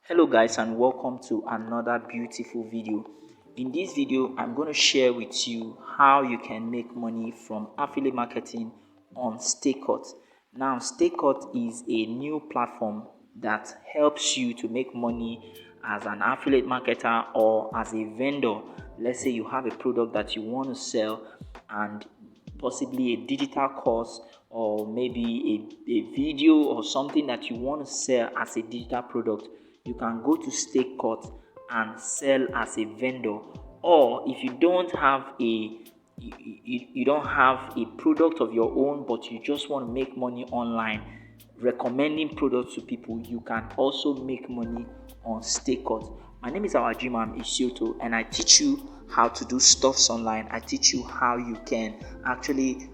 Hello guys, and welcome to another beautiful video. In this video I'm going to share with you how you can make money from affiliate marketing on Stakecut. Now Stakecut is a new platform that helps you to make money as an affiliate marketer or as a vendor. Let's say you have a product that you want to sell and possibly a digital course or maybe a video or something that you want to sell as a digital product. You can go to Stakecut and sell as a vendor. Or if you don't have you don't have a product of your own but you just want to make money online recommending products to people, you can also make money on Stakecut. My name is Awajima Isioto and I teach you how to do stuffs online. I teach you how you can actually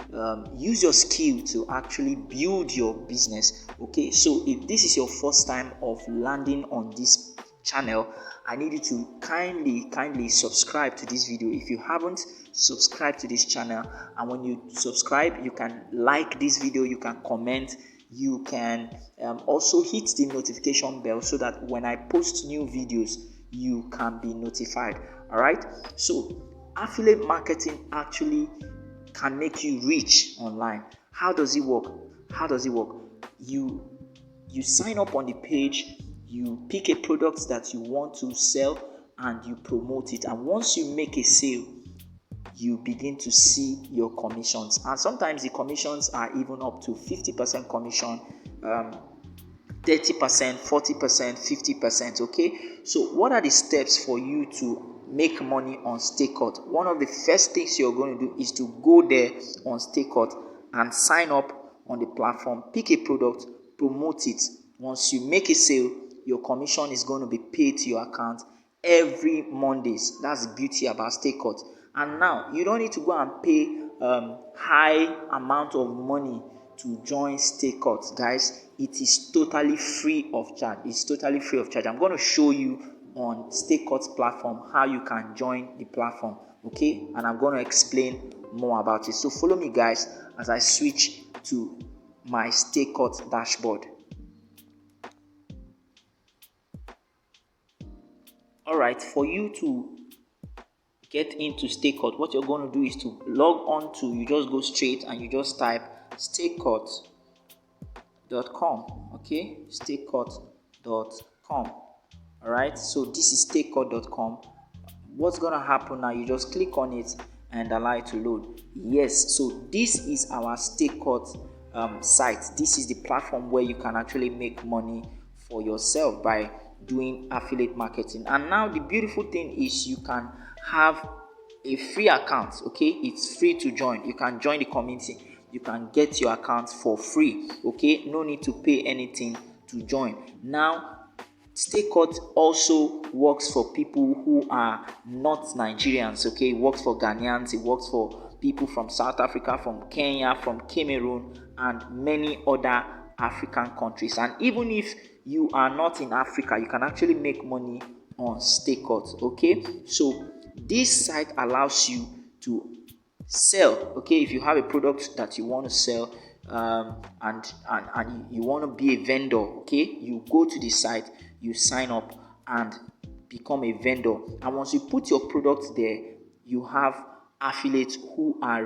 use your skill to actually build your business. Okay, so if this is your first time of landing on this channel, I need you to kindly subscribe to this video if you haven't subscribed to this channel. And when you subscribe, you can like this video, you can comment, you can also hit the notification bell so that when I post new videos you can be notified. All right, so affiliate marketing actually can make you rich online. How does it work? You sign up on the page, you pick a product that you want to sell and you promote it, and once you make a sale you begin to see your commissions, and sometimes the commissions are even up to 50% commission, 30%, 40%, 50%. Okay, so what are the steps for you to make money on Stakecut? One of the first things you're going to do is to go there on Stakecut and sign up on the platform, pick a product, promote it. Once you make a sale, your commission is going to be paid to your account every Mondays. That's the beauty about Stakecut. And now you don't need to go and pay high amount of money to join Stakecut, guys. It is totally free of charge. I'm going to show you on Stakecut platform how you can join the platform, okay? And I'm going to explain more about it. So follow me, guys, as I switch to my Stakecut dashboard. All right, for you to get into Stakecut, what you're going to do is to log on to, you just go straight and you just type stakecut.com. Okay, stakecut.com. All right, so this is stakecut.com. What's going to happen now? You just click on it and allow it to load. Yes, so this is our Stakecut site. This is the platform where you can actually make money for yourself by doing affiliate marketing. And now the beautiful thing is you can have a free account. Okay, it's free to join. You can join the community, you can get your account for free. Okay, no need to pay anything to join. Now Stakecut also works for people who are not Nigerians. Okay, it works for Ghanaians, it works for people from South Africa, from Kenya, from Cameroon, and many other African countries. And even if you are not in Africa, you can actually make money on Stakecut. Okay, so this site allows you to sell. Okay, if you have a product that you want to sell and you want to be a vendor, okay, you go to the site, you sign up and become a vendor. And once you put your product there, you have affiliates who are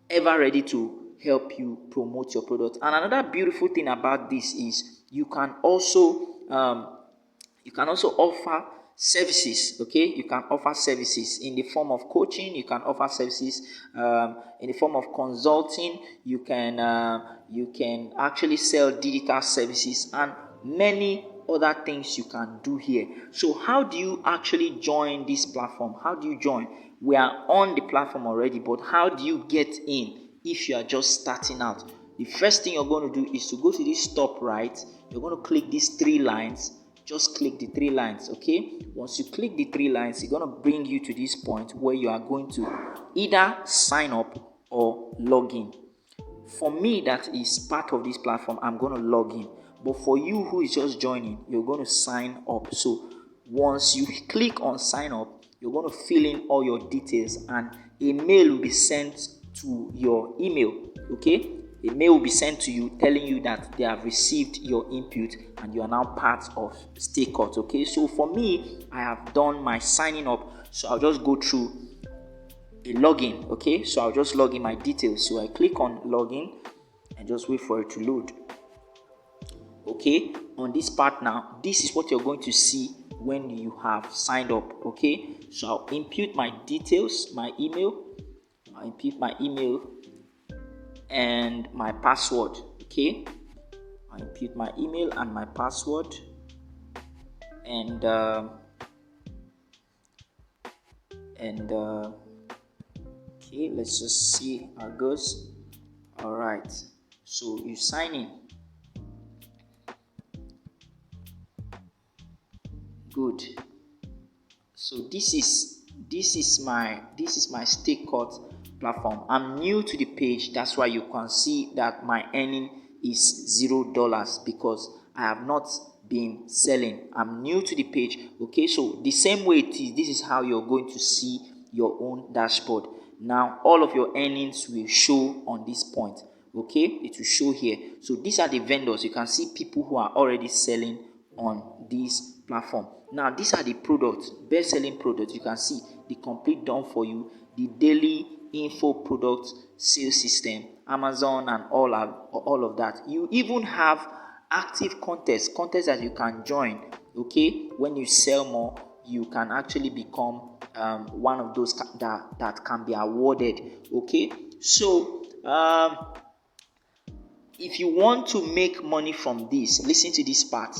ever ready to help you promote your product. And another beautiful thing about this is you can also offer services. Okay, you can offer services in the form of coaching, you can offer services in the form of consulting, you can actually sell digital services and many other things you can do here. So how do you actually join this platform? How do you join? We are on the platform already, but how do you get in if you are just starting out? The first thing you're going to do is to go to this top right. You're going to click these three lines. Just click the three lines. Okay, once you click the three lines, it's going to bring you to this point where you are going to either sign up or log in. For me, that is part of this platform, I'm going to log in. But for you who is just joining, you're going to sign up. So once you click on sign up, you're going to fill in all your details and a mail will be sent to your email. Okay, a mail will be sent to you telling you that they have received your input and you are now part of Stakecut. Okay, so for me, I have done my signing up, so I'll just go through a login. Okay, so I'll just log in my details. So I click on login and just wait for it to load. Okay, on this part now, this is what you're going to see when you have signed up. Okay, so I'll input my details, my email. I'll input my email and my password. Okay, I input my email and my password, and okay, let's just see how it goes. All right, so you sign in. Good. So this is my Stakecut platform. I'm new to the page, that's why you can see that my earning is $0 because I have not been selling. I'm new to the page. Okay, so the same way it is, this is how you're going to see your own dashboard. Now all of your earnings will show on this point. Okay, it will show here. So these are the vendors. You can see people who are already selling on this platform. Now these are the products, best selling products. You can see the complete done for you, the daily info product sales system, Amazon, and all of that. You even have active contests that you can join. Okay, when you sell more, you can actually become one of those that can be awarded. Okay, so if you want to make money from this, listen to this part.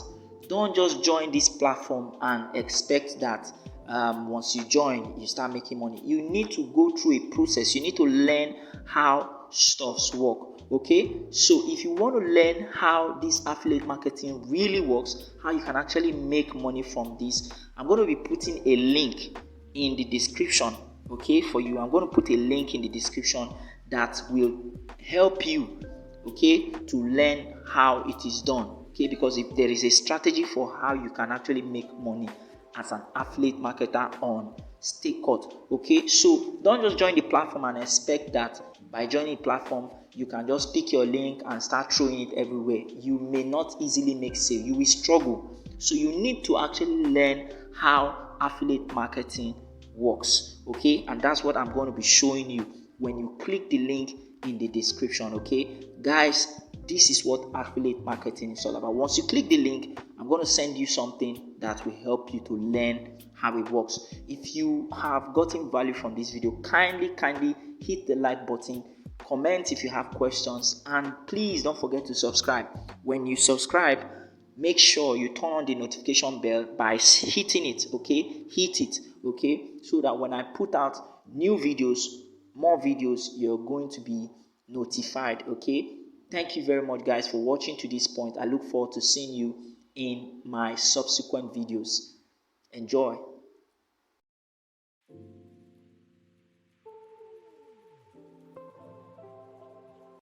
Don't just join this platform and expect that once you join, you start making money. You need to go through a process. You need to learn how stuffs work. Okay, so if you want to learn how this affiliate marketing really works, how you can actually make money from this, I'm going to be putting a link in the description. Okay, for you, I'm going to put a link in the description that will help you, okay, to learn how it is done. Okay, because if there is a strategy for how you can actually make money as an affiliate marketer on Stakecut. Okay, so don't just join the platform and expect that by joining the platform you can just pick your link and start throwing it everywhere. You may not easily make sale. You will struggle. So you need to actually learn how affiliate marketing works. Okay, and that's what I'm going to be showing you when you click the link in the description. Okay, guys, this is what affiliate marketing is all about. Once you click the link, I'm going to send you something that will help you to learn how it works. If you have gotten value from this video, kindly hit the like button, comment if you have questions, and please don't forget to subscribe. When you subscribe, make sure you turn on the notification bell by hitting it. Okay, hit it. Okay, so that when I put out new videos, more videos, you're going to be notified. Okay, thank you very much, guys, for watching to this point. I look forward to seeing you in my subsequent videos. Enjoy.